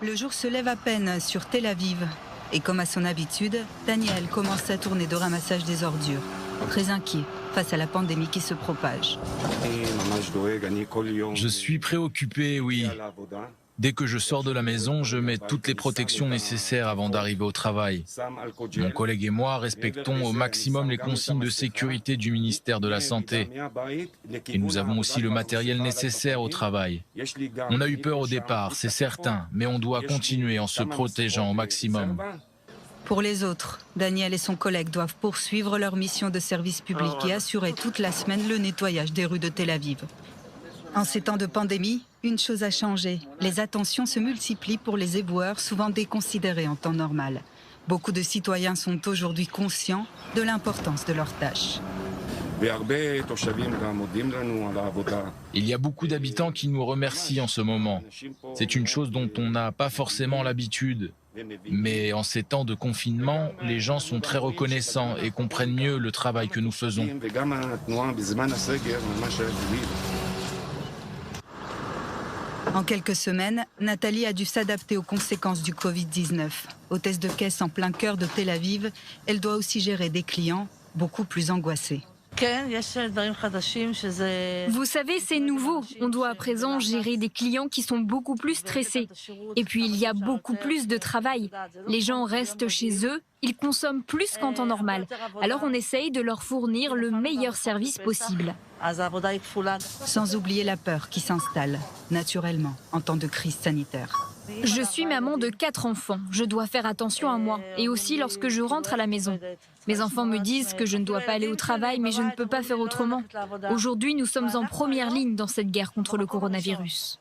Le jour se lève à peine sur Tel Aviv. Et comme à son habitude, Daniel commence sa tournée de ramassage des ordures. Très inquiet face à la pandémie qui se propage. Je suis préoccupé, oui. Dès que je sors de la maison, je mets toutes les protections nécessaires avant d'arriver au travail. Mon collègue et moi respectons au maximum les consignes de sécurité du ministère de la Santé. Et nous avons aussi le matériel nécessaire au travail. On a eu peur au départ, c'est certain, mais on doit continuer en se protégeant au maximum. Pour les autres, Daniel et son collègue doivent poursuivre leur mission de service public et assurer toute la semaine le nettoyage des rues de Tel Aviv. En ces temps de pandémie, une chose a changé. Les attentions se multiplient pour les éboueurs, souvent déconsidérés en temps normal. Beaucoup de citoyens sont aujourd'hui conscients de l'importance de leur tâche. Il y a beaucoup d'habitants qui nous remercient en ce moment. C'est une chose dont on n'a pas forcément l'habitude. Mais en ces temps de confinement, les gens sont très reconnaissants et comprennent mieux le travail que nous faisons. En quelques semaines, Nathalie a dû s'adapter aux conséquences du Covid-19. Hôtesse de caisse en plein cœur de Tel Aviv, elle doit aussi gérer des clients beaucoup plus angoissés. Vous savez, c'est nouveau. On doit à présent gérer des clients qui sont beaucoup plus stressés. Et puis, il y a beaucoup plus de travail. Les gens restent chez eux, ils consomment plus qu'en temps normal. Alors, on essaye de leur fournir le meilleur service possible. Sans oublier la peur qui s'installe, naturellement, en temps de crise sanitaire. Je suis maman de 4 enfants. Je dois faire attention à moi et aussi lorsque je rentre à la maison. Mes enfants me disent que je ne dois pas aller au travail, mais je ne peux pas faire autrement. Aujourd'hui, nous sommes en première ligne dans cette guerre contre le coronavirus.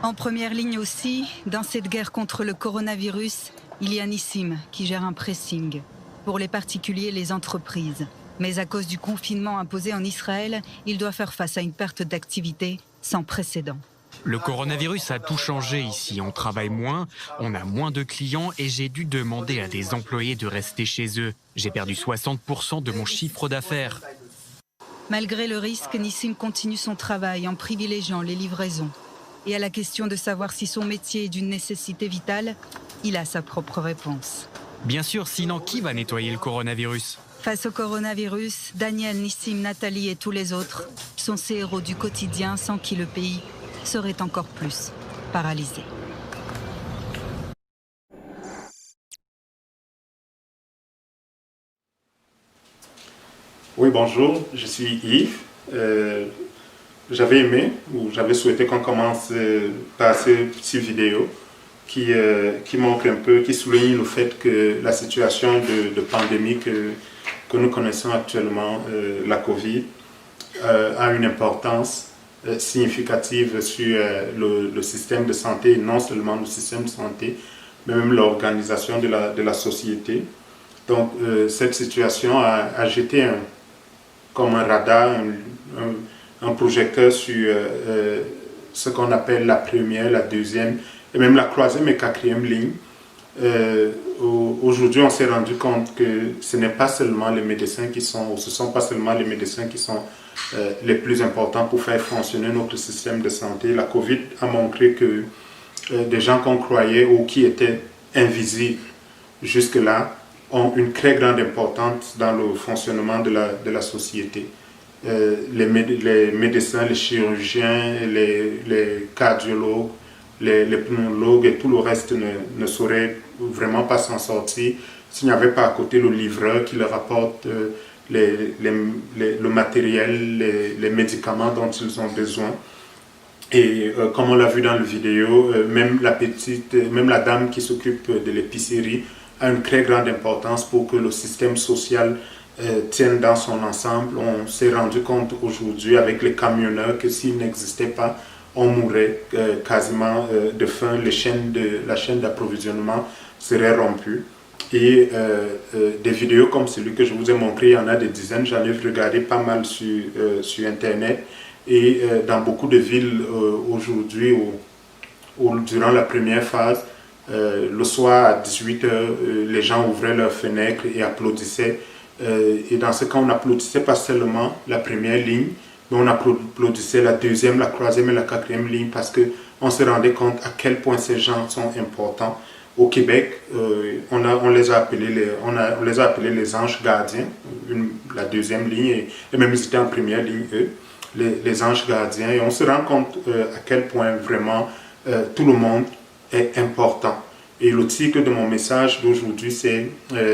En première ligne aussi, dans cette guerre contre le coronavirus, il y a Nissim qui gère un pressing pour les particuliers et les entreprises. Mais à cause du confinement imposé en Israël, il doit faire face à une perte d'activité sans précédent. Le coronavirus a tout changé ici. On travaille moins, on a moins de clients et j'ai dû demander à des employés de rester chez eux. J'ai perdu 60% de mon chiffre d'affaires. Malgré le risque, Nissim continue son travail en privilégiant les livraisons. Et à la question de savoir si son métier est d'une nécessité vitale, il a sa propre réponse. Bien sûr, sinon qui va nettoyer le coronavirus ? Face au coronavirus, Daniel, Nissim, Nathalie et tous les autres sont ces héros du quotidien sans qui le pays serait encore plus paralysé. Oui, bonjour, je suis Yves. J'avais aimé ou j'avais souhaité qu'on commence par ces petites vidéos qui montrent un peu, qui soulignent le fait que la situation de pandémie que nous connaissons actuellement, la Covid, a une importance significative sur le système de santé, non seulement le système de santé, mais même l'organisation de la société. Donc cette situation a jeté comme un radar, un projecteur sur ce qu'on appelle la première, la deuxième, et même la troisième et quatrième ligne. Aujourd'hui, on s'est rendu compte que ce n'est pas seulement les médecins qui sont, ou ce ne sont pas seulement les médecins qui sont les plus importants pour faire fonctionner notre système de santé. La Covid a montré que des gens qu'on croyait ou qui étaient invisibles jusque-là ont une très grande importance dans le fonctionnement de la société. Les médecins, les chirurgiens, les cardiologues, les pneumologues et tout le reste ne sauraient vraiment pas s'en sortir s'il n'y avait pas à côté le livreur qui leur apporte le matériel, les médicaments dont ils ont besoin. Et comme on l'a vu dans la vidéo, même la dame qui s'occupe de l'épicerie a une très grande importance pour que le système social tienne dans son ensemble. On s'est rendu compte aujourd'hui avec les camionneurs que s'ils n'existaient pas, on mourrait quasiment de faim. La chaîne d'approvisionnement serait rompue. Et des vidéos comme celui que je vous ai montré, il y en a des dizaines. J'en ai regardé pas mal sur Internet. Et dans beaucoup de villes aujourd'hui, durant la première phase, le soir à 18h, les gens ouvraient leurs fenêtres et applaudissaient. Et dans ce cas, on n'applaudissait pas seulement la première ligne, mais on applaudissait la deuxième, la troisième et la quatrième ligne parce qu'on se rendait compte à quel point ces gens sont importants. Au Québec, on les a appelés les anges gardiens, la deuxième ligne, et même ils étaient en première ligne, eux, les anges gardiens. Et on se rend compte à quel point vraiment tout le monde est important. Et le titre de mon message d'aujourd'hui, c'est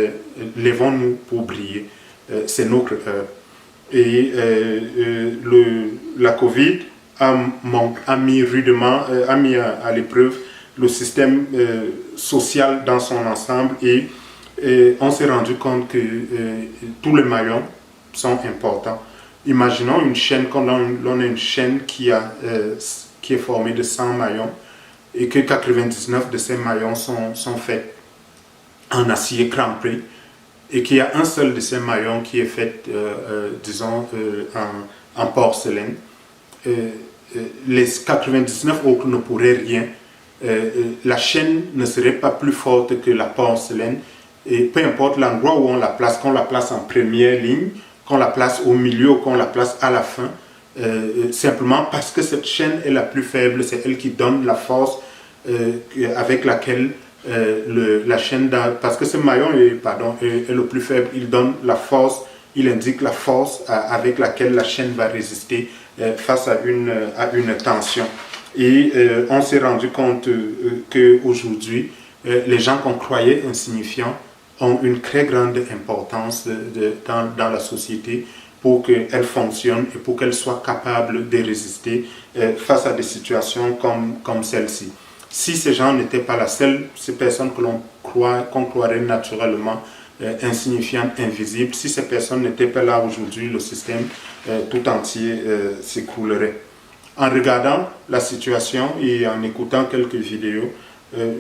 « Lèvons-nous pour briller ». C'est notre heure. Et la COVID a mis rudement, a mis à l'épreuve le système social dans son ensemble et on s'est rendu compte que tous les maillons sont importants. Imaginons une chaîne, quand on a une chaîne qui est formée de 100 maillons et que 99 de ces maillons sont faits en acier crampé et qu'il y a un seul de ces maillons qui est fait, disons, en porcelaine. Les 99 autres ne pourraient rien. La chaîne ne serait pas plus forte que la porcelaine et peu importe l'endroit où on la place, qu'on la place en première ligne, qu'on la place au milieu ou qu'on la place à la fin, simplement parce que cette chaîne est la plus faible, c'est elle qui donne la force avec laquelle la chaîne, parce que ce maillon est le plus faible, il donne la force, il indique la force avec laquelle la chaîne va résister face à une tension. Et on s'est rendu compte qu'aujourd'hui, les gens qu'on croyait insignifiants ont une très grande importance dans la société pour qu'elle fonctionne et pour qu'elle soit capable de résister face à des situations comme celle-ci. Si ces gens n'étaient pas là, ces personnes qu'on croirait naturellement insignifiantes, invisibles, si ces personnes n'étaient pas là aujourd'hui, le système tout entier s'écroulerait. En regardant la situation et en écoutant quelques vidéos,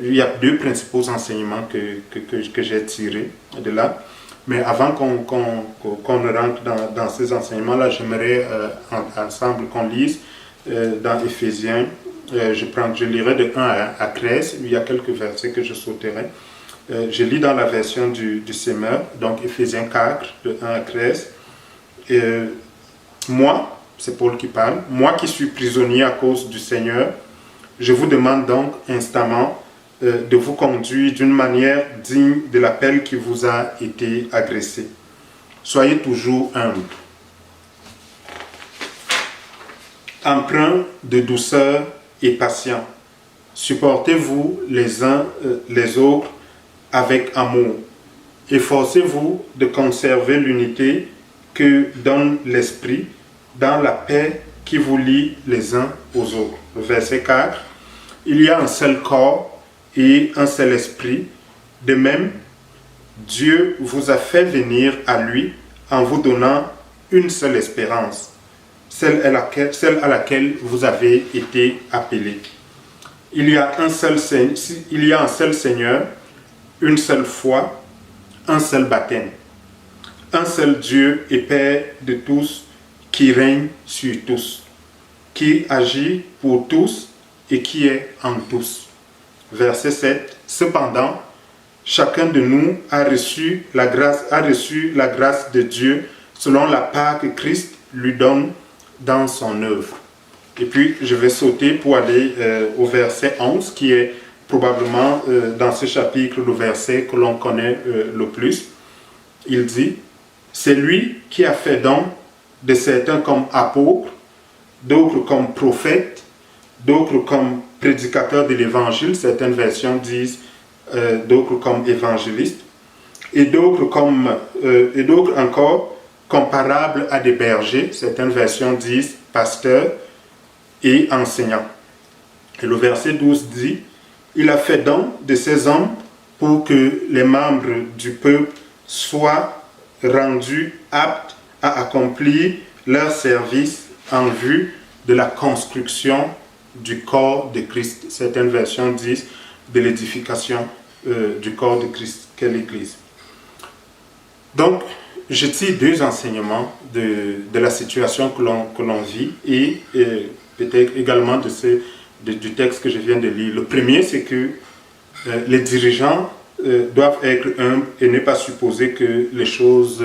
il y a deux principaux enseignements que j'ai tirés de là. Mais avant qu'on ne rentre dans ces enseignements-là, j'aimerais ensemble qu'on lise dans Éphésiens. Je lirai de 1 à 13. Il y a quelques versets que je sauterai. Je lis dans la version du Semeur, donc Éphésiens 4, de 1 à 13. Moi, c'est Paul qui parle, moi qui suis prisonnier à cause du Seigneur, je vous demande donc instamment de vous conduire d'une manière digne de l'appel qui vous a été adressé. Soyez toujours humbles, empreints de douceur et patients. Supportez-vous les uns les autres avec amour. Efforcez-vous de conserver l'unité que donne l'Esprit dans la paix qui vous lie les uns aux autres. Verset 4. Il y a un seul corps et un seul esprit. De même, Dieu vous a fait venir à lui en vous donnant une seule espérance, celle à laquelle vous avez été appelés. Il y a un seul Seigneur, une seule foi, un seul baptême, un seul Dieu et Père de tous, qui règne sur tous, qui agit pour tous et qui est en tous. Verset 7. Cependant, chacun de nous a reçu la grâce de Dieu selon la part que Christ lui donne dans son œuvre. Et puis, je vais sauter pour aller au verset 11, qui est probablement dans ce chapitre le verset que l'on connaît le plus. Il dit, « C'est lui qui a fait don de certains comme apôtres, d'autres comme prophètes, d'autres comme prédicateurs de l'évangile, certaines versions disent d'autres comme évangélistes, et d'autres encore comparables à des bergers, certaines versions disent pasteurs et enseignants. Et le verset 12 dit, « Il a fait don de ces hommes pour que les membres du peuple soient rendus aptes à accomplir leur service en vue de la construction du corps de Christ. » Certaines versions disent de l'édification du corps de Christ qu'est l'Église. Donc, je tire deux enseignements de la situation que l'on vit et peut-être également du texte que je viens de lire. Le premier, c'est que les dirigeants doivent être humbles et ne pas supposer que les choses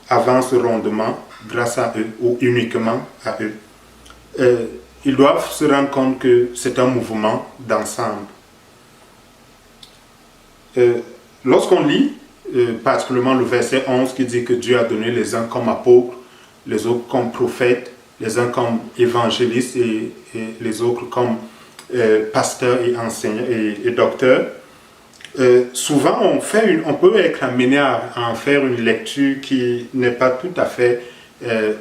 avancent rondement grâce à eux ou uniquement à eux. ils doivent se rendre compte que c'est un mouvement d'ensemble. Lorsqu'on lit, particulièrement le verset 11 qui dit que Dieu a donné les uns comme apôtres, les autres comme prophètes, les uns comme évangélistes et les autres comme pasteurs et enseignants et docteurs, souvent on peut être amené à en faire une lecture qui n'est pas tout à fait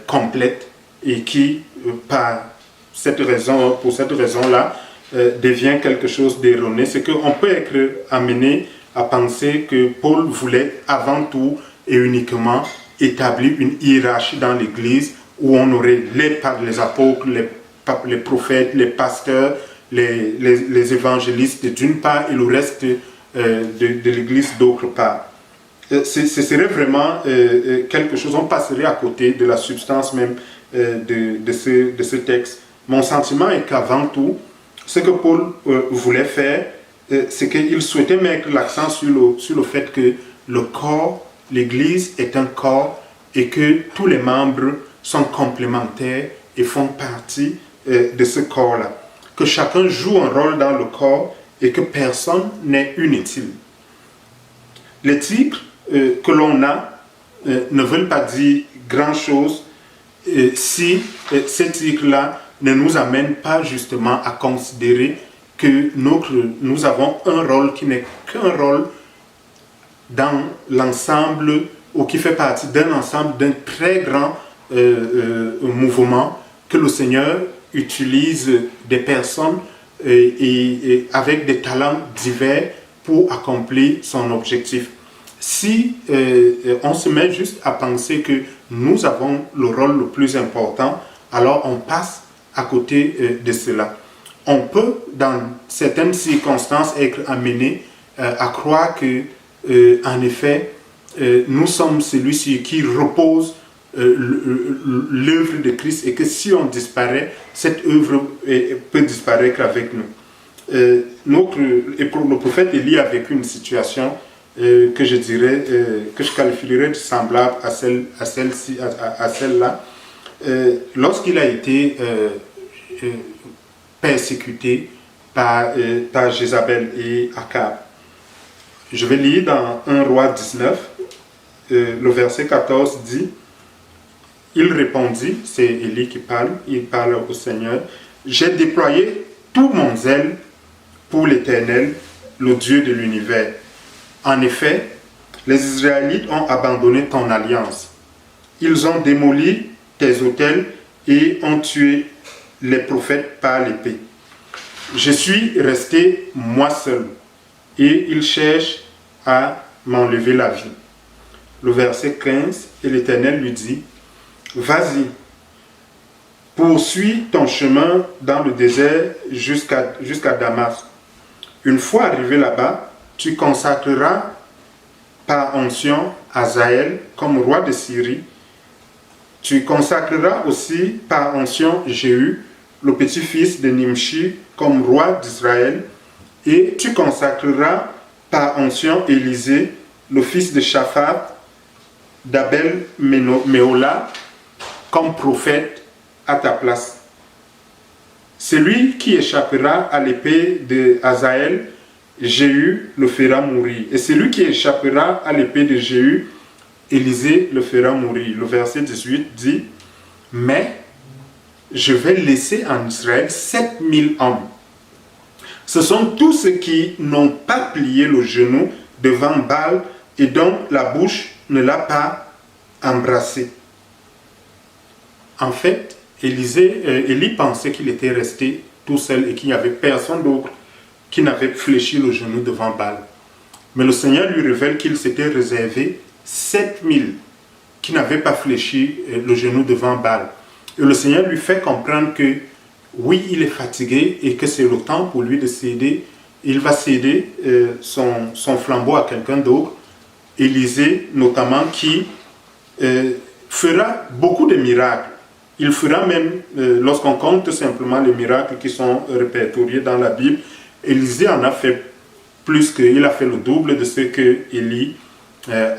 complète et qui, pour cette raison-là, devient quelque chose d'erroné. C'est qu'on peut être amené à penser que Paul voulait avant tout et uniquement établir une hiérarchie dans l'Église où on aurait les apôtres, les prophètes, les pasteurs, les évangélistes d'une part et le reste de l'Église d'autre part. Ce serait vraiment quelque chose, on passerait à côté de la substance même de ce texte. Mon sentiment est qu'avant tout, ce que Paul voulait faire, c'est qu'il souhaitait mettre l'accent sur le fait que le corps, l'Église est un corps et que tous les membres sont complémentaires et font partie de ce corps-là. Que chacun joue un rôle dans le corps et que personne n'est inutile. Les titres que l'on a ne veulent pas dire grand-chose si ces titres-là ne nous amènent pas justement à considérer que nous avons un rôle qui n'est qu'un rôle dans l'ensemble ou qui fait partie d'un ensemble, d'un très grand mouvement que le Seigneur utilise des personnes et avec des talents divers pour accomplir son objectif. Si on se met juste à penser que nous avons le rôle le plus important, alors on passe à côté de cela. On peut, dans certaines circonstances, être amené à croire que, en effet, nous sommes celui sur qui repose l'œuvre de Christ et que si on disparaît, cette œuvre peut disparaître avec nous. Le prophète Élie a vécu une situation que je qualifierais de semblable à celle-là. Lorsqu'il a été persécuté par Jézabel et Akab. Je vais lire dans 1 Roi 19, le verset 14 dit, il répondit, c'est Élie qui parle, il parle au Seigneur, j'ai déployé tout mon zèle pour l'Éternel, le Dieu de l'univers. En effet, les Israélites ont abandonné ton alliance. Ils ont démoli tes autels et ont tué les prophètes par l'épée. Je suis resté moi seul et ils cherchent à m'enlever la vie. Le verset 15, et l'Éternel lui dit, vas-y, poursuis ton chemin dans le désert jusqu'à Damas. Une fois arrivé là-bas, tu consacreras par onction Hazaël comme roi de Syrie. Tu consacreras aussi par onction Jéhu, le petit-fils de Nimshi, comme roi d'Israël. Et tu consacreras par onction Élisée, le fils de Shaphat, d'Abel Méola, comme prophète à ta place. Celui qui échappera à l'épée de Hazaël, Jéhu le fera mourir. Et celui qui échappera à l'épée de Jéhu, Élisée le fera mourir. Le verset 18 dit, mais je vais laisser en Israël 7000 hommes. Ce sont tous ceux qui n'ont pas plié le genou devant Baal et dont la bouche ne l'a pas embrassé. En fait, Élie pensait qu'il était resté tout seul et qu'il n'y avait personne d'autre qui n'avait fléchi le genou devant Baal. Mais le Seigneur lui révèle qu'il s'était réservé 7000 qui n'avaient pas fléchi le genou devant Baal. Et le Seigneur lui fait comprendre que oui, il est fatigué et que c'est le temps pour lui de céder. Il va céder son flambeau à quelqu'un d'autre, Élisée notamment, qui fera beaucoup de miracles. Il fera même, lorsqu'on compte simplement les miracles qui sont répertoriés dans la Bible, Élisée en a fait il a fait le double de ce que Élie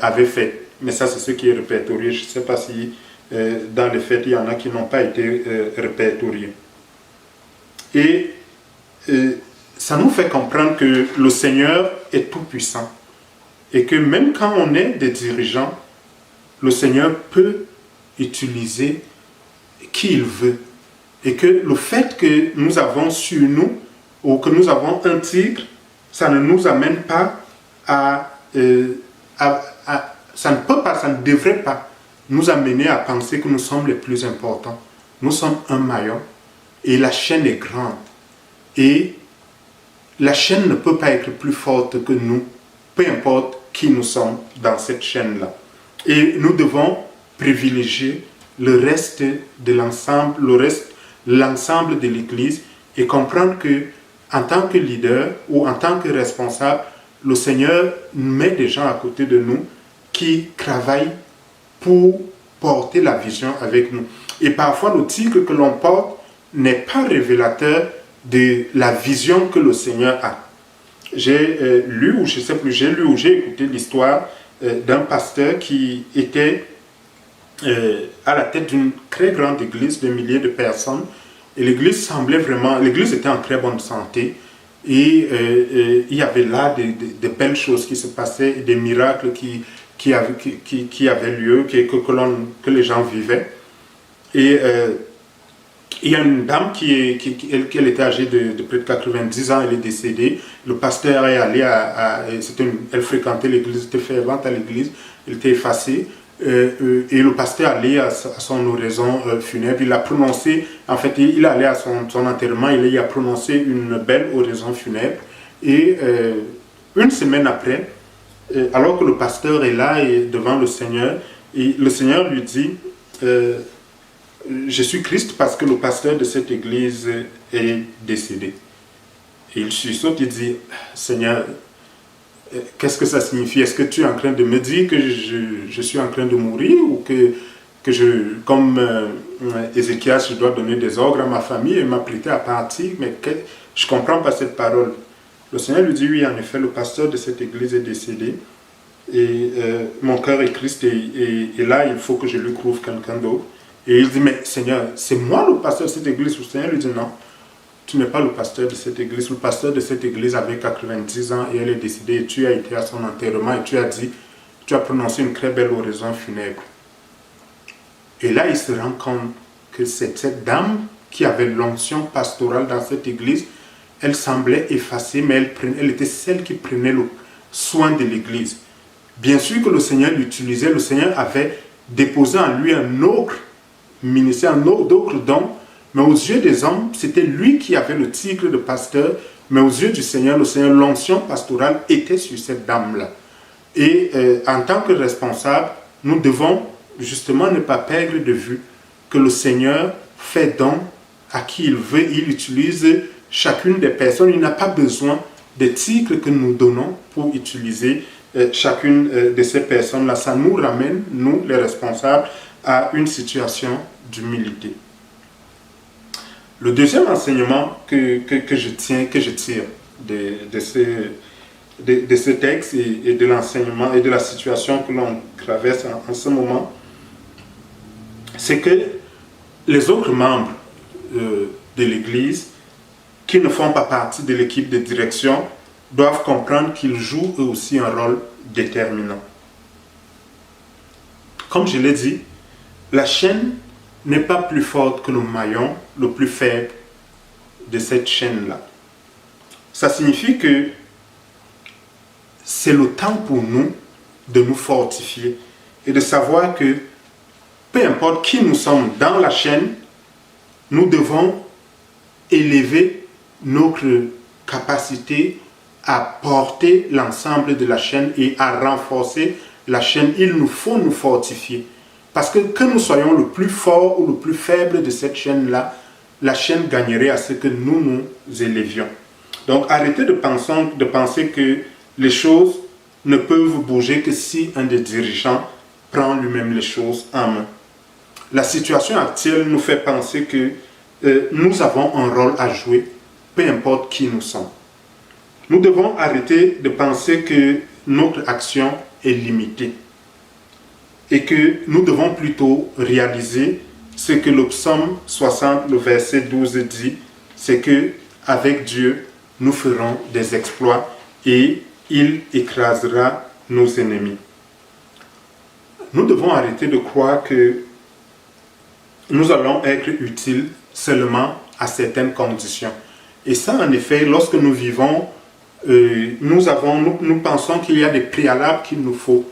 avait fait. Mais ça, c'est ce qui est répertorié. Je ne sais pas si dans les faits, il y en a qui n'ont pas été répertoriés. Et ça nous fait comprendre que le Seigneur est tout-puissant. Et que même quand on est des dirigeants, le Seigneur peut utiliser qui il veut. Et que le fait que nous avons sur nous, ou que nous avons un titre, ça ne nous amène pas ça ne peut pas, ça ne devrait pas nous amener à penser que nous sommes les plus importants. Nous sommes un maillon et la chaîne est grande. Et la chaîne ne peut pas être plus forte que nous, peu importe qui nous sommes dans cette chaîne-là. Et nous devons privilégier le reste de l'ensemble, l'ensemble de l'Église et comprendre que en tant que leader ou en tant que responsable, le Seigneur met des gens à côté de nous qui travaillent pour porter la vision avec nous. Et parfois, le titre que l'on porte n'est pas révélateur de la vision que le Seigneur a. J'ai lu ou j'ai écouté l'histoire d'un pasteur qui était à la tête d'une très grande église de milliers de personnes. Et l'église était en très bonne santé. Et il y avait là des belles choses qui se passaient, des miracles qui avaient lieu, que les gens vivaient. Et il y a une dame elle était âgée de près de 90 ans, elle est décédée. Le pasteur est allé elle fréquentait l'église, était fervente à l'église, elle était effacée. Et le pasteur allait à son oraison funèbre, il a prononcé, en fait, il allait à son enterrement, il a prononcé une belle oraison funèbre. Et une semaine après, alors que le pasteur est là et devant le Seigneur, et le Seigneur lui dit, je suis Christ parce que le pasteur de cette église est décédé. Et il sursaute, il dit, Seigneur, qu'est-ce que ça signifie? Est-ce que tu es en train de me dire que je suis en train de mourir ou que comme Ézéchias, je dois donner des ordres à ma famille et m'apprêter à partir? Mais je ne comprends pas cette parole. Le Seigneur lui dit, oui, en effet, le pasteur de cette église est décédé et mon cœur est Christ et là, il faut que je lui trouve quelqu'un d'autre. Et il dit, mais Seigneur, c'est moi le pasteur de cette église? Le Seigneur lui dit, non. Tu n'es pas le pasteur de cette église. Le pasteur de cette église avait 90 ans et elle est décédée et tu as été à son enterrement et tu as prononcé une très belle oraison funèbre. Et là, il se rend compte que c'est cette dame qui avait l'onction pastorale dans cette église. Elle semblait effacée, mais elle était celle qui prenait le soin de l'église. Bien sûr que le Seigneur l'utilisait, le Seigneur avait déposé en lui un autre ministère, d'autres dons. Mais aux yeux des hommes, c'était lui qui avait le titre de pasteur. Mais aux yeux du Seigneur, l'onction pastorale était sur cette dame-là. Et en tant que responsable, nous devons justement ne pas perdre de vue que le Seigneur fait don à qui il veut. Il utilise chacune des personnes. Il n'a pas besoin des titres que nous donnons pour utiliser chacune de ces personnes-là. Ça nous ramène, nous les responsables, à une situation d'humilité. Le deuxième enseignement que je tire de ce texte et de l'enseignement et de la situation que l'on traverse en ce moment, c'est que les autres membres de l'Église qui ne font pas partie de l'équipe de direction doivent comprendre qu'ils jouent eux aussi un rôle déterminant. Comme je l'ai dit, la chaîne n'est pas plus forte que le maillon le plus faible de cette chaîne-là. Ça signifie que c'est le temps pour nous de nous fortifier et de savoir que peu importe qui nous sommes dans la chaîne, nous devons élever notre capacité à porter l'ensemble de la chaîne et à renforcer la chaîne. Il nous faut nous fortifier. Parce que nous soyons le plus fort ou le plus faible de cette chaîne-là, la chaîne gagnerait à ce que nous nous élevions. Donc arrêtez de penser que les choses ne peuvent bouger que si un des dirigeants prend lui-même les choses en main. La situation actuelle nous fait penser que nous avons un rôle à jouer, peu importe qui nous sommes. Nous devons arrêter de penser que notre action est limitée. Et que nous devons plutôt réaliser ce que le psaume 60, le verset 12 dit, c'est que avec Dieu, nous ferons des exploits et il écrasera nos ennemis. Nous devons arrêter de croire que nous allons être utiles seulement à certaines conditions. Et ça, en effet, lorsque nous vivons, nous pensons qu'il y a des préalables qu'il nous faut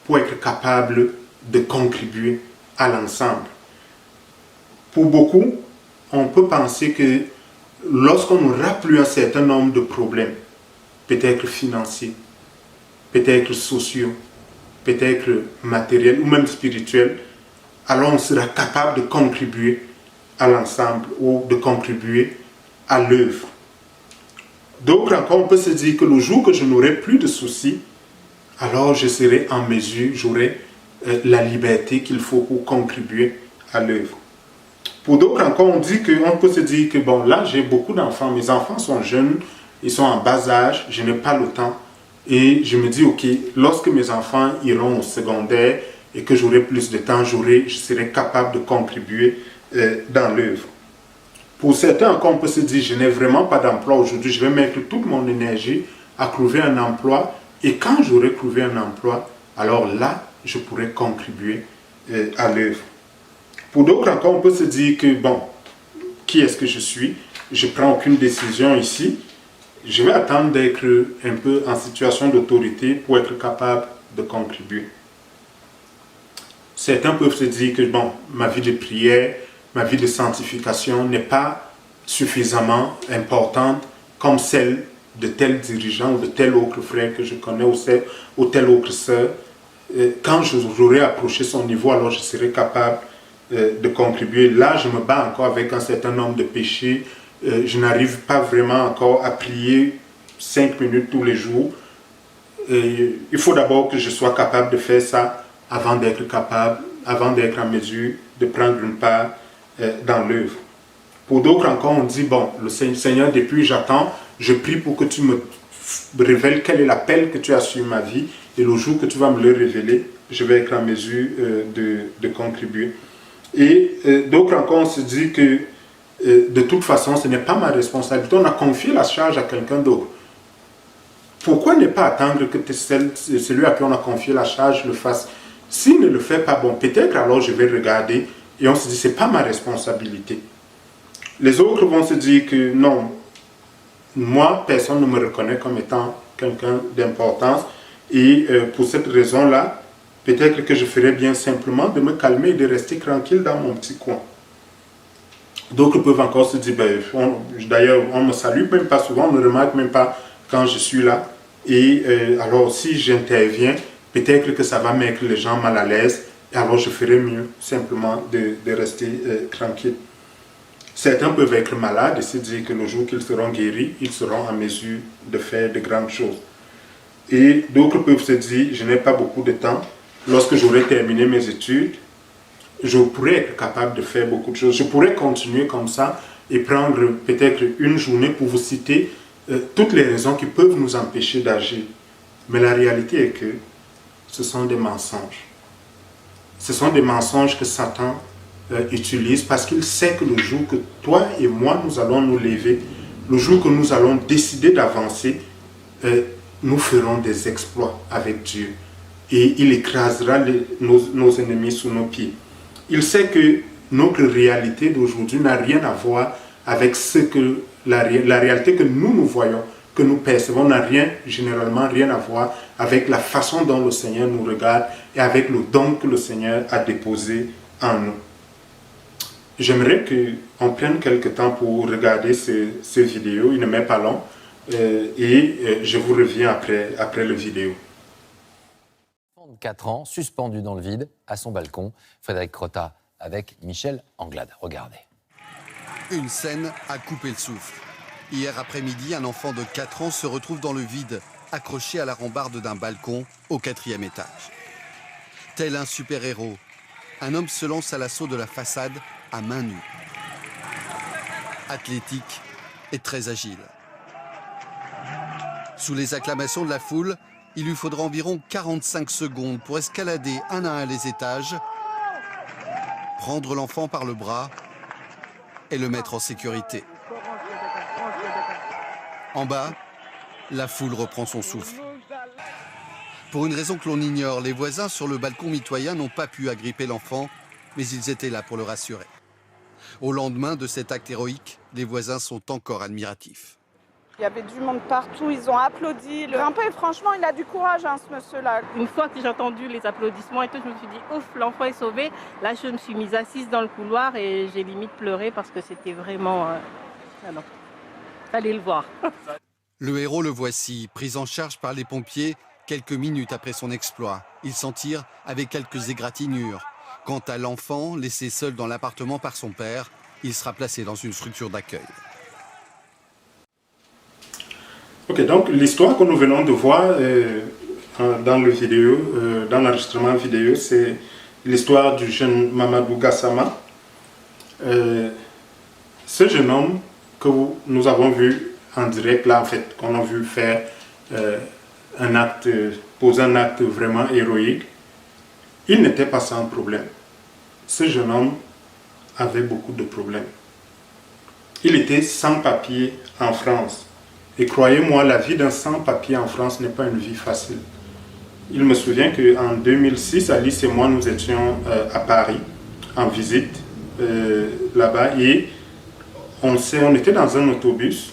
pour être capable de contribuer à l'ensemble. Pour beaucoup, on peut penser que lorsqu'on n'aura plus un certain nombre de problèmes, peut-être financiers, peut-être sociaux, peut-être matériels ou même spirituels, alors on sera capable de contribuer à l'ensemble ou de contribuer à l'œuvre. D'autres encore, on peut se dire que le jour que je n'aurai plus de soucis, alors je serai en mesure, j'aurai la liberté qu'il faut pour contribuer à l'œuvre. Pour d'autres encore, on peut se dire que bon, là j'ai beaucoup d'enfants, mes enfants sont jeunes, ils sont en bas âge, je n'ai pas le temps. Et je me dis, ok, lorsque mes enfants iront au secondaire et que j'aurai plus de temps, je serai capable de contribuer dans l'œuvre. Pour certains encore, on peut se dire, je n'ai vraiment pas d'emploi aujourd'hui, je vais mettre toute mon énergie à trouver un emploi. Et quand j'aurai trouvé un emploi, alors là, je pourrai contribuer à l'œuvre. Pour d'autres encore, on peut se dire que, bon, qui est-ce que je suis? Je ne prends aucune décision ici. Je vais attendre d'être un peu en situation d'autorité pour être capable de contribuer. Certains peuvent se dire que, bon, ma vie de prière, ma vie de sanctification n'est pas suffisamment importante comme celle de tel dirigeant ou de tel autre frère que je connais ou telle autre sœur. Quand j'aurai approché son niveau, alors je serai capable de contribuer. Là, je me bats encore avec un certain nombre de péchés. Je n'arrive pas vraiment encore à prier 5 minutes tous les jours. Il faut d'abord que je sois capable de faire ça avant d'être en mesure de prendre une part dans l'œuvre. Pour d'autres encore, on dit, bon, le Seigneur, depuis j'attends, je prie pour que tu me révèles quel est l'appel que tu as sur ma vie et le jour que tu vas me le révéler, je vais être en mesure de contribuer. Et d'autres encore, on se dit que de toute façon, ce n'est pas ma responsabilité. On a confié la charge à quelqu'un d'autre. Pourquoi ne pas attendre que celui à qui on a confié la charge le fasse? S'il ne le fait pas, bon, peut-être alors je vais regarder et on se dit, ce n'est pas ma responsabilité. Les autres vont se dire que non, moi, personne ne me reconnaît comme étant quelqu'un d'importance et pour cette raison-là, peut-être que je ferais bien simplement de me calmer et de rester tranquille dans mon petit coin. D'autres peuvent encore se dire, ben, d'ailleurs, on ne me salue même pas souvent, on ne me remarque même pas quand je suis là. Et alors, si j'interviens, peut-être que ça va mettre les gens mal à l'aise. Et alors, je ferai mieux simplement de rester tranquille. Certains peuvent être malades et se dire que le jour qu'ils seront guéris, ils seront en mesure de faire de grandes choses. Et d'autres peuvent se dire, je n'ai pas beaucoup de temps. Lorsque j'aurai terminé mes études, je pourrais être capable de faire beaucoup de choses. Je pourrais continuer comme ça et prendre peut-être une journée pour vous citer toutes les raisons qui peuvent nous empêcher d'agir. Mais la réalité est que ce sont des mensonges. Ce sont des mensonges que Satan utilise parce qu'il sait que le jour que toi et moi nous allons nous lever, le jour que nous allons décider d'avancer, nous ferons des exploits avec Dieu. Et il écrasera nos ennemis sous nos pieds. Il sait que notre réalité d'aujourd'hui n'a rien à voir avec ce que la réalité que nous voyons, que nous percevons, n'a généralement rien à voir avec la façon dont le Seigneur nous regarde et avec le don que le Seigneur a déposé en nous. J'aimerais qu'on prenne quelques temps pour regarder ces vidéos, il ne m'est pas long, et je vous reviens après le vidéo. 4 ans, suspendu dans le vide, à son balcon. Frédéric Crotta avec Michel Anglade. Regardez. Une scène à couper le souffle. Hier après-midi, un enfant de 4 ans se retrouve dans le vide, accroché à la rambarde d'un balcon au 4e étage. Tel un super-héros, un homme se lance à l'assaut de la façade à main nue. Athlétique et très agile. Sous les acclamations de la foule, il lui faudra environ 45 secondes pour escalader un à un les étages, prendre l'enfant par le bras et le mettre en sécurité. En bas, la foule reprend son souffle. Pour une raison que l'on ignore, les voisins sur le balcon mitoyen n'ont pas pu agripper l'enfant, mais ils étaient là pour le rassurer. Au lendemain de cet acte héroïque, les voisins sont encore admiratifs. Il y avait du monde partout, ils ont applaudi. Le grimpeur, franchement, il a du courage, hein, ce monsieur-là. Une fois que j'ai entendu les applaudissements et tout, je me suis dit, ouf, l'enfant est sauvé. Là, je me suis mise assise dans le couloir et j'ai limite pleuré parce que c'était vraiment... non, fallait le voir. Le héros, le voici, pris en charge par les pompiers quelques minutes après son exploit. Il s'en tire avec quelques égratignures. Quant à l'enfant, laissé seul dans l'appartement par son père, il sera placé dans une structure d'accueil. Ok, donc l'histoire que nous venons de voir dans l'enregistrement vidéo, c'est l'histoire du jeune Mamadou Gassama. Ce jeune homme que nous avons vu en direct, là en fait, qu'on a vu faire poser un acte vraiment héroïque, il n'était pas sans problème. Ce jeune homme avait beaucoup de problèmes. Il était sans papier en France. Et croyez-moi, la vie d'un sans-papier en France n'est pas une vie facile. Il me souvient qu'en 2006, Alice et moi, nous étions à Paris, en visite là-bas, et on était dans un autobus,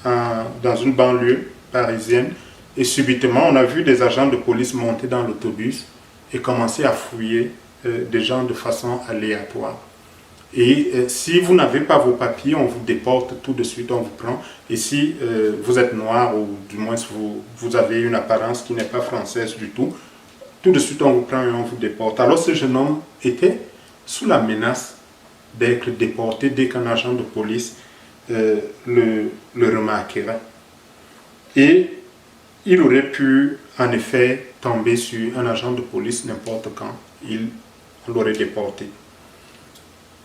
dans une banlieue parisienne, et subitement, on a vu des agents de police monter dans l'autobus et commencer à fouiller des gens de façon aléatoire. Et si vous n'avez pas vos papiers, on vous déporte tout de suite, on vous prend. Et si vous êtes noir ou du moins vous avez une apparence qui n'est pas française du tout de suite on vous prend et on vous déporte. Alors ce jeune homme était sous la menace d'être déporté dès qu'un agent de police le remarquerait. Et il aurait pu en effet tomber sur un agent de police n'importe quand. On l'aurait déporté.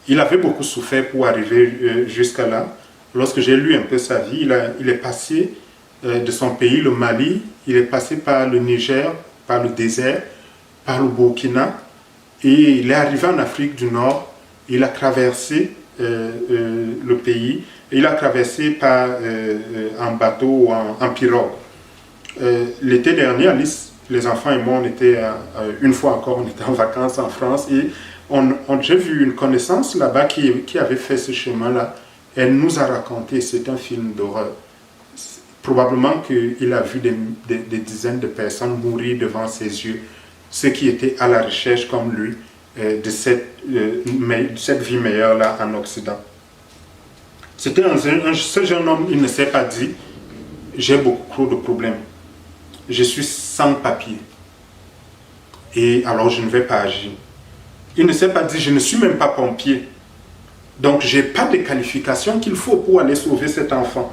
Il avait beaucoup souffert pour arriver jusqu'à là. Lorsque j'ai lu un peu sa vie, il est passé de son pays, le Mali, il est passé par le Niger, par le désert, par le Burkina, et il est arrivé en Afrique du Nord. Il a traversé le pays, et il a traversé en bateau ou en pirogue. L'été dernier, Alice, les enfants et moi, on était, une fois encore, on était en vacances en France, et j'ai vu une connaissance là-bas qui avait fait ce chemin-là. Elle nous a raconté, c'est un film d'horreur. Probablement qu'il a vu des dizaines de personnes mourir devant ses yeux, ceux qui étaient à la recherche, comme lui, de cette vie meilleure-là en Occident. C'était ce jeune homme, il ne s'est pas dit, j'ai beaucoup trop de problèmes. Je suis sans papier. Et alors je ne vais pas agir. Il ne s'est pas dit, je ne suis même pas pompier. Donc, je n'ai pas de qualification qu'il faut pour aller sauver cet enfant.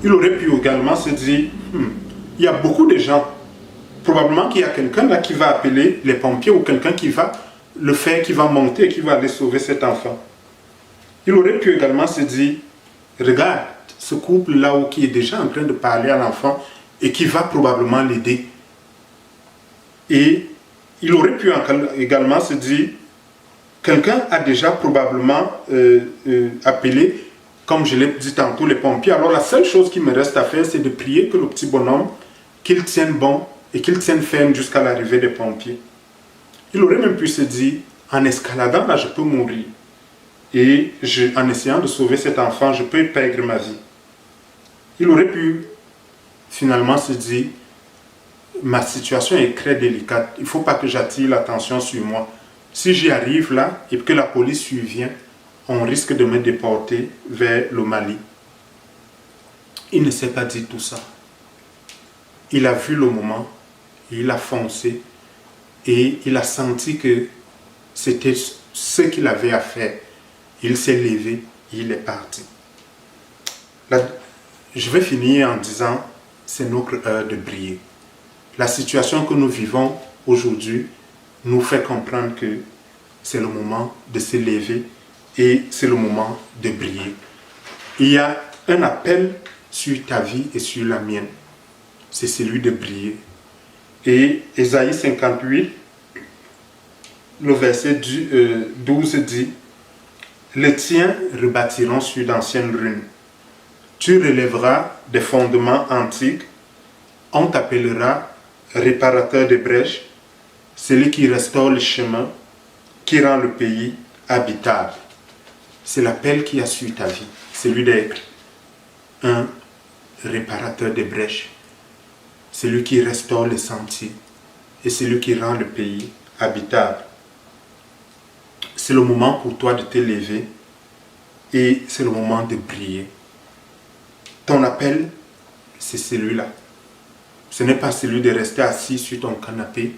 Il aurait pu également se dire, il y a beaucoup de gens. Probablement qu'il y a quelqu'un là qui va appeler les pompiers ou quelqu'un qui va le faire, qui va monter et qui va aller sauver cet enfant. Il aurait pu également se dire, regarde, ce couple-là qui est déjà en train de parler à l'enfant et qui va probablement l'aider. Et il aurait pu également se dire, quelqu'un a déjà probablement appelé, comme je l'ai dit tantôt, les pompiers. Alors la seule chose qui me reste à faire, c'est de prier que le petit bonhomme, qu'il tienne bon et qu'il tienne ferme jusqu'à l'arrivée des pompiers. Il aurait même pu se dire, en escaladant, là, je peux mourir. Et en essayant de sauver cet enfant, je peux perdre ma vie. Il aurait pu finalement se dire, ma situation est très délicate, il ne faut pas que j'attire l'attention sur moi. Si j'y arrive là et que la police survient, on risque de me déporter vers le Mali. Il ne s'est pas dit tout ça. Il a vu le moment, il a foncé et il a senti que c'était ce qu'il avait à faire. Il s'est levé, il est parti. Là, je vais finir en disant, c'est notre heure de briller. La situation que nous vivons aujourd'hui nous fait comprendre que c'est le moment de se lever et c'est le moment de briller. Il y a un appel sur ta vie et sur la mienne. C'est celui de briller. Et Ésaïe 58, le verset 12 dit, « Les tiens rebâtiront sur d'anciennes ruines. Tu relèveras des fondements antiques, on t'appellera réparateur de brèches, celui qui restaure le chemin, qui rend le pays habitable. C'est l'appel qui a suivi ta vie, celui d'être un réparateur de brèches, celui qui restaure les sentiers et celui qui rend le pays habitable. C'est le moment pour toi de t'élever et c'est le moment de briller. Ton appel, c'est celui-là. Ce n'est pas celui de rester assis sur ton canapé.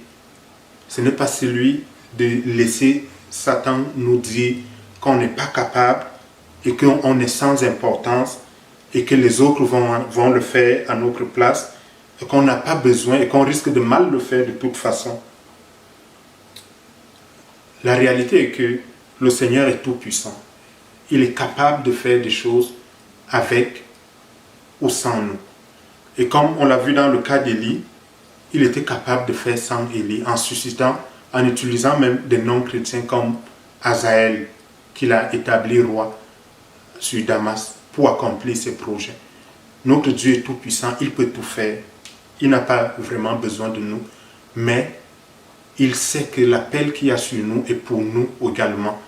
Ce n'est pas celui de laisser Satan nous dire qu'on n'est pas capable et qu'on est sans importance et que les autres vont le faire à notre place et qu'on n'a pas besoin et qu'on risque de mal le faire de toute façon. La réalité est que le Seigneur est tout puissant. Il est capable de faire des choses avec ou sans nous. Et comme on l'a vu dans le cas d'Élie, il était capable de faire sans Élie en suscitant, en utilisant même des non-chrétiens comme Hazaël, qu'il a établi roi sur Damas pour accomplir ses projets. Notre Dieu est tout puissant, il peut tout faire. Il n'a pas vraiment besoin de nous, mais il sait que l'appel qu'il y a sur nous est pour nous également,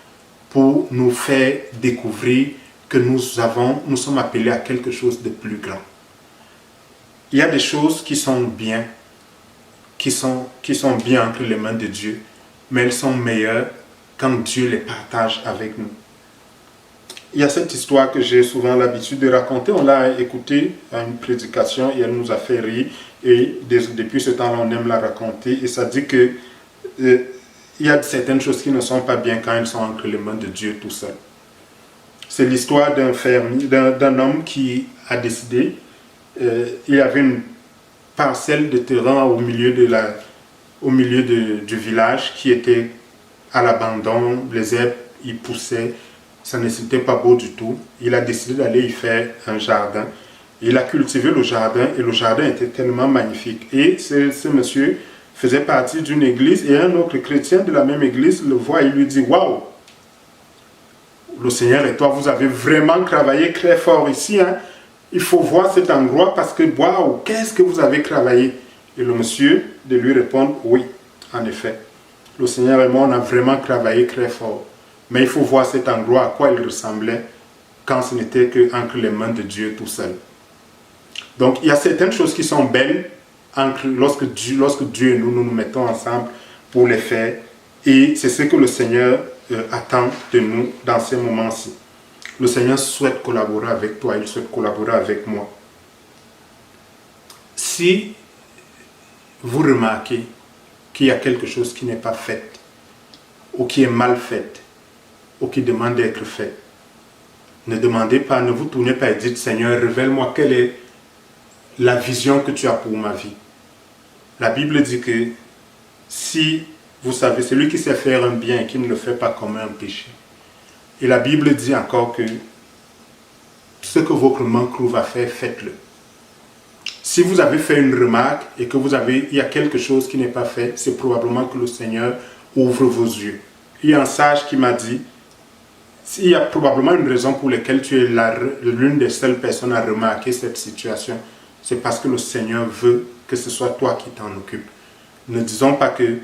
pour nous faire découvrir que nous sommes appelés à quelque chose de plus grand. Il y a des choses qui sont bien, qui sont bien entre les mains de Dieu, mais elles sont meilleures quand Dieu les partage avec nous. Il y a cette histoire que j'ai souvent l'habitude de raconter. On l'a écoutée à une prédication et elle nous a fait rire. Et depuis ce temps-là, on aime la raconter. Et ça dit que il y a certaines choses qui ne sont pas bien quand elles sont entre les mains de Dieu tout seul. C'est l'histoire d'un homme qui a décidé, il y avait une parcelle de terrain au milieu du village qui était à l'abandon, les herbes y poussaient, ça ne s'était pas beau du tout. Il a décidé d'aller y faire un jardin. Il a cultivé le jardin et le jardin était tellement magnifique. Et ce monsieur faisait partie d'une église et un autre chrétien de la même église le voit et lui dit « Waouh, le Seigneur et toi, vous avez vraiment travaillé très fort ici. Hein? Il faut voir cet endroit parce que waouh, qu'est-ce que vous avez travaillé ?» Et le monsieur de lui répondre « Oui, en effet. Le Seigneur et moi, on a vraiment travaillé très fort. Mais il faut voir cet endroit, à quoi il ressemblait quand ce n'était qu'entre les mains de Dieu tout seul. » Donc, il y a certaines choses qui sont belles lorsque Dieu et nous mettons ensemble pour les faire. Et c'est ce que le Seigneur attend de nous dans ces moments-ci. Le Seigneur souhaite collaborer avec toi, il souhaite collaborer avec moi. Si vous remarquez qu'il y a quelque chose qui n'est pas fait, ou qui est mal fait, ou qui demande d'être fait, ne demandez pas, ne vous tournez pas et dites « Seigneur, révèle-moi quelle est la vision que tu as pour ma vie. » La Bible dit que si vous savez, celui qui sait faire un bien et qui ne le fait pas commet un péché. Et la Bible dit encore que ce que votre main trouve à faire, faites-le. Si vous avez fait une remarque et que il y a quelque chose qui n'est pas fait, c'est probablement que le Seigneur ouvre vos yeux. Il y a un sage qui m'a dit, il y a probablement une raison pour laquelle tu es l'une des seules personnes à remarquer cette situation. C'est parce que le Seigneur veut que ce soit toi qui t'en occupes. Ne disons pas que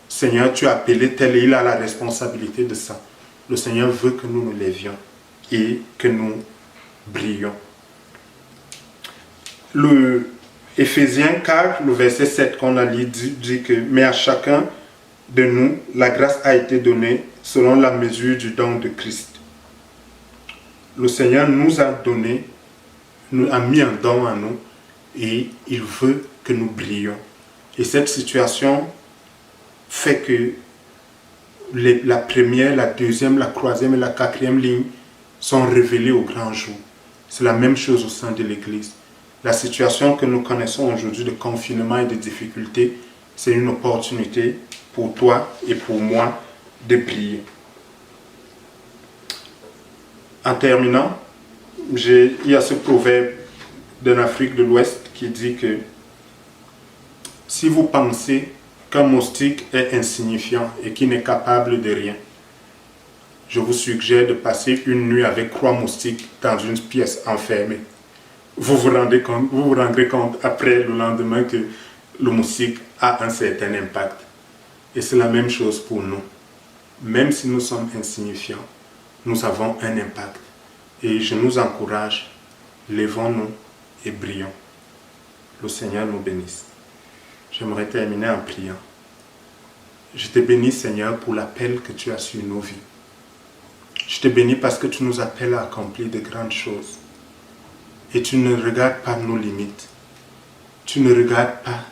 Seigneur, tu as appelé tel et il a la responsabilité de ça. Le Seigneur veut que nous nous lévions et que nous brillions. Le Éphésiens 4, le verset 7 qu'on a lu dit que « Mais à chacun de nous, la grâce a été donnée selon la mesure du don de Christ. » Le Seigneur nous a donné, nous a mis un don en nous et il veut que nous brillions. Et cette situation fait que la première, la deuxième, la troisième et la quatrième ligne sont révélées au grand jour. C'est la même chose au sein de l'Église. La situation que nous connaissons aujourd'hui de confinement et de difficultés, c'est une opportunité pour toi et pour moi de briller. En terminant, il y a ce proverbe de l'Afrique de l'Ouest qui dit que si vous pensez qu'un moustique est insignifiant et qui n'est capable de rien, je vous suggère de passer une nuit avec 3 moustiques dans une pièce enfermée. vous vous rendrez compte après le lendemain que le moustique a un certain impact. Et c'est la même chose pour nous. Même si nous sommes insignifiants, nous avons un impact. Et je nous encourage, levons-nous et brillons. Le Seigneur nous bénisse. J'aimerais terminer en priant. Je te bénis, Seigneur, pour l'appel que tu as sur nos vies. Je te bénis parce que tu nous appelles à accomplir de grandes choses. Et tu ne regardes pas nos limites. Tu ne regardes pas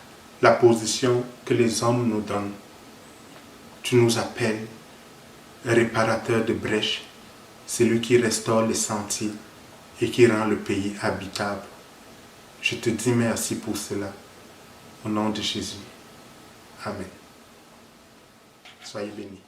la position que les hommes nous donnent. Tu nous appelles réparateur de brèches, celui qui restaure les sentiers et qui rend le pays habitable. Je te dis merci pour cela. Au nom de Jésus. Amen. Soyez bénis.